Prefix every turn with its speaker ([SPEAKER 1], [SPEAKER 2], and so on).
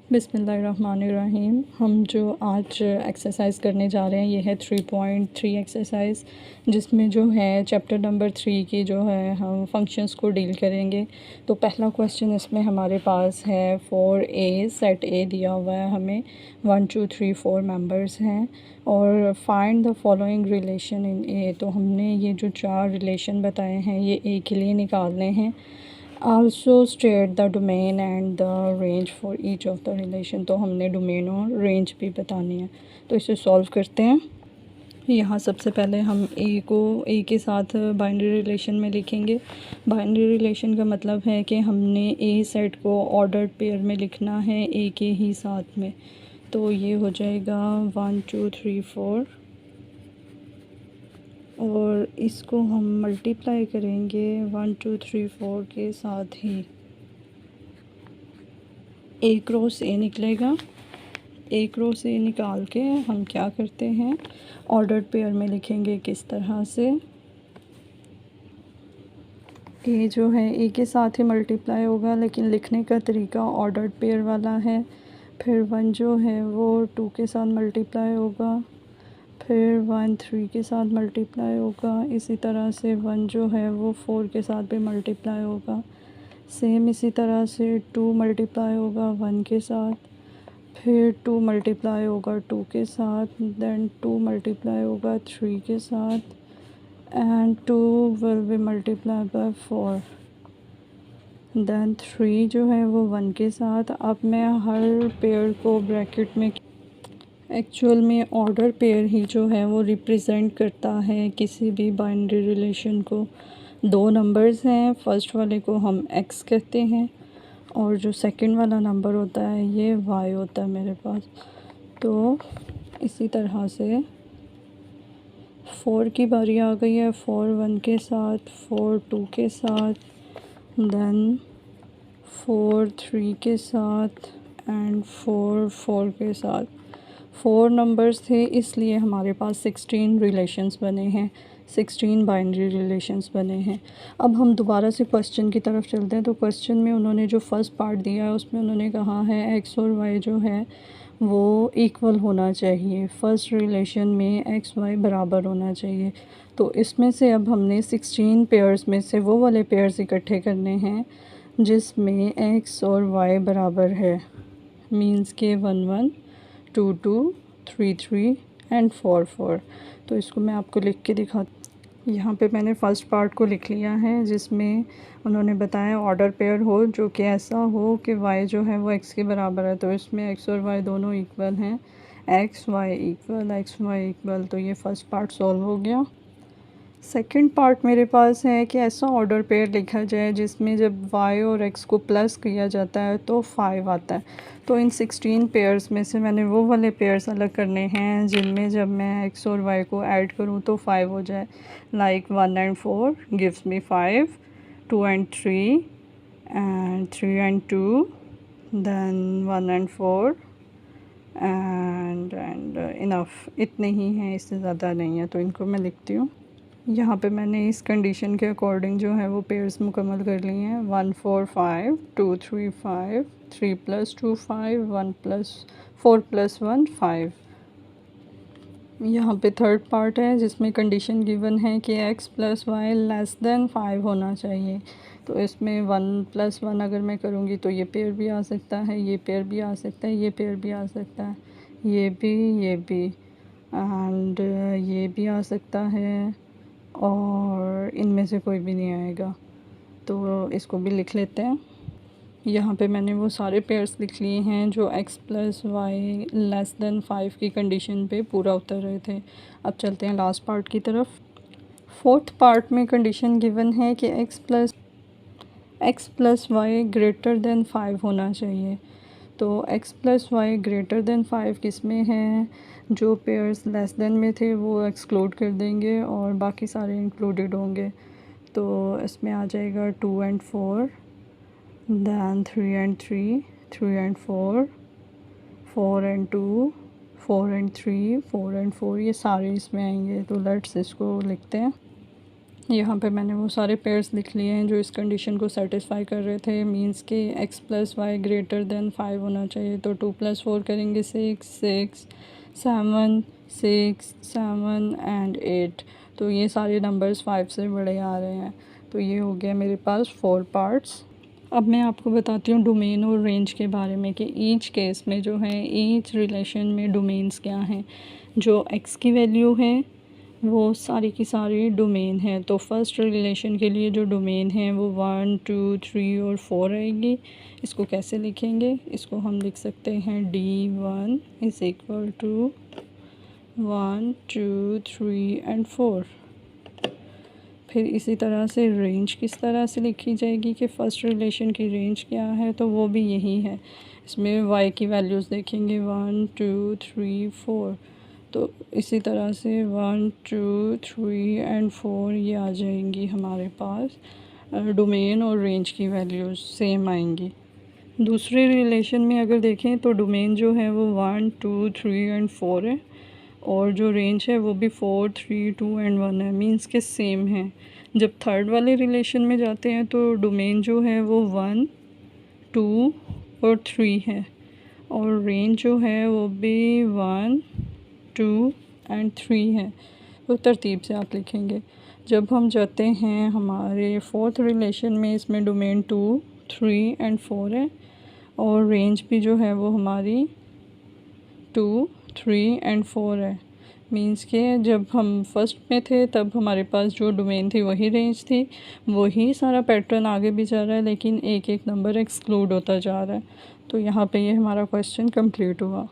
[SPEAKER 1] बिस्मिल्लाहिर्रहमानिर्रहीम। हम जो आज एक्सरसाइज करने जा रहे हैं ये है 3.3 एक्सरसाइज, जिसमें जो है चैप्टर नंबर 3 की जो है हम फंक्शंस को डील करेंगे। तो पहला क्वेश्चन इसमें हमारे पास है 4a, सेट ए दिया हुआ है हमें, 1 2 3 4 मेंबर्स हैं और find the following relation in A. तो हमने ये जो 4 रिलेशन बताए हैं ये ए के लिए निकालने हैं। Also state the domain and the range for each of the relation. तो हमने डोमेन और रेंज भी बतानी है, तो इसे सॉल्व करते हैं। यहाँ सबसे पहले हम ए के साथ बाइनरी रिलेशन में लिखेंगे। बाइनरी रिलेशन का मतलब है कि हमने ए सेट को ऑर्डर्ड पेयर में लिखना है ए के ही साथ में। तो ये हो जाएगा 1 2 3 4 और इसको हम मल्टीप्लाई करेंगे 1 2 3 4 के साथ ही। ए क्रॉस ए निकलेगा। ए क्रॉस ए निकाल के हम क्या करते हैं, ऑर्डर्ड पेयर में लिखेंगे। किस तरह से, ए जो है ए के साथ ही मल्टीप्लाई होगा, लेकिन लिखने का तरीका ऑर्डर्ड पेयर वाला है। फिर 1 जो है वो 2 के साथ मल्टीप्लाई होगा, फिर 1 3 के साथ मल्टीप्लाई होगा। इसी तरह से 1 जो है वो 4 के साथ भी मल्टीप्लाई होगा। सेम इसी तरह से 2 मल्टीप्लाई होगा 1 के साथ, फिर 2 मल्टीप्लाई होगा 2 के साथ, देन 2 मल्टीप्लाई होगा 3 के साथ, and 2 will be multiply by 4, then 3 जो है वो 1 के साथ। अब मैं हर पेयर को ब्रैकेट में, एक्चुअल में ऑर्डर पेयर ही जो है वो रिप्रेजेंट करता है किसी भी बाइनरी रिलेशन को। 2 नंबर्स हैं, फर्स्ट वाले को हम x कहते हैं और जो सेकंड वाला नंबर होता है ये y होता है मेरे पास। तो इसी तरह से 4 की बारी आ गई है। 4 1 के साथ, 4 2 के साथ, देन 4 3 के साथ एंड 4 4 के साथ। 4 नंबर्स थे इसलिए हमारे पास 16 रिलेशंस बने हैं, 16 बाइनरी रिलेशंस बने हैं। अब हम दोबारा से क्वेश्चन की तरफ चलते हैं। तो क्वेश्चन में उन्होंने जो फर्स्ट पार्ट दिया है उसमें उन्होंने कहा है एक्स और वाई जो है वो इक्वल होना चाहिए। फ़र्स्ट रिलेशन में एक्स वाई बराबर होना चाहिए। तो इसमें से अब हमने 16 पेयर्स में से वो वाले पेयर्स इकट्ठे करने हैं जिसमें एक्स और वाई बराबर है। मीन्स के 1 1 2 2 3 3 एंड 4 4। तो इसको मैं आपको लिख के दिखाती। यहाँ पे मैंने फ़र्स्ट पार्ट को लिख लिया है जिसमें उन्होंने बताया ऑर्डर पेयर हो जो कि ऐसा हो कि y जो है वो x के बराबर है। तो इसमें x और y दोनों इक्वल हैं, x y इक्वल। तो ये फ़र्स्ट पार्ट सॉल्व हो गया। सेकंड पार्ट मेरे पास है कि ऐसा ऑर्डर पेयर लिखा जाए जिसमें जब y और x को प्लस किया जाता है तो 5 आता है। तो इन 16 पेयर्स में से मैंने वो वाले पेयर्स अलग करने हैं जिनमें जब मैं x और y को ऐड करूँ तो 5 हो जाए। Like 1 and 4 gives me 5, 2 and 3 and 3 and 2, then 1 and 4 and enough. इतने ही हैं, इससे ज़्यादा नहीं है। तो इनको मैं लिखती हूँ। यहाँ पे मैंने इस कंडीशन के अकॉर्डिंग जो है वो पेयर्स मुकम्मल कर लिए हैं। 1 4 5 2 3 5 3 + 2 5 1 + 4 + 1 5। यहाँ पे थर्ड पार्ट है जिसमें कंडीशन गिवन है कि x + y < 5 होना चाहिए। तो इसमें 1 + 1 अगर मैं करूँगी तो ये पेयर भी आ सकता है, ये पेयर भी आ सकता है, ये पेयर भी आ सकता है, ये भी एंड ये भी आ सकता है और इनमें से कोई भी नहीं आएगा। तो इसको भी लिख लेते हैं। यहाँ पे मैंने वो सारे पेयर्स लिख लिए हैं जो x + y < 5 की कंडीशन पे पूरा उतर रहे थे। अब चलते हैं लास्ट पार्ट की तरफ। फोर्थ पार्ट में कंडीशन गिवन है कि x + y > 5 होना चाहिए। तो x + y > 5 किस में है, जो पेयर्स लेस देन में थे वो एक्सक्लूड कर देंगे और बाकी सारे इंक्लूडेड होंगे। तो इसमें आ जाएगा 2 and 4, then 3 and 3, 3 and 4, 4 and 2, 4 and 3, 4 and 4, ये सारे इसमें आएंगे। तो लेट्स इसको लिखते हैं। यहाँ पे मैंने वो सारे पेयर्स लिख लिए हैं जो इस कंडीशन को सेटिस्फाई कर रहे थे, मींस कि x plus y greater than 5 होना चाहिए। तो 2 + 4 करेंगे 6, 6, 7, 6, 7 एंड 8। तो ये सारे नंबर्स 5 से बड़े आ रहे हैं। तो ये हो गया मेरे पास 4 पार्ट्स। अब मैं आपको बताती हूँ डोमेन और रेंज के बारे में कि ईच केस में जो है, ईच रिलेशन में डोमेन्स क्या हैं। जो x की वैल्यू है वो सारी की सारी डोमेन है। तो फर्स्ट रिलेशन के लिए जो डोमेन है वो 1, 2, 3 और 4 रहेगी। इसको कैसे लिखेंगे? इसको हम लिख सकते हैं D1 = 1, 2, 3 एंड 4। फिर इसी तरह से रेंज किस तरह से लिखी जाएगी कि फ़र्स्ट रिलेशन की रेंज क्या है, तो वो भी यही है। इसमें y की वैल्यूज़ देखेंगे 1, 2, 3, 4। तो इसी तरह से 1, 2, 3 एंड 4 ये आ जाएंगी हमारे पास। डोमेन और रेंज की वैल्यूज़ सेम आएंगी। दूसरे रिलेशन में अगर देखें तो डोमेन जो है वो 1, 2, 3 एंड 4 है, और जो रेंज है वो भी 4, 3, 2 एंड 1 है, मींस के सेम है। जब थर्ड वाले रिलेशन में जाते हैं तो डोमेन जो है वो 1, 2 और 3 है, और रेंज जो है वो भी 1, 2 एंड 3 है। तो तरतीब से आप लिखेंगे। जब हम जाते हैं हमारे फोर्थ रिलेशन में, इसमें डोमेन 2, 3 एंड 4 है, और रेंज भी जो है वो हमारी 2, 3 एंड 4 है। मींस के जब हम फर्स्ट में थे तब हमारे पास जो डोमेन थी वही रेंज थी, वही सारा पैटर्न आगे भी जा रहा है, लेकिन एक एक नंबर एक्सक्लूड होता जा रहा है। तो यहाँ पे ये हमारा क्वेश्चन कंप्लीट हुआ।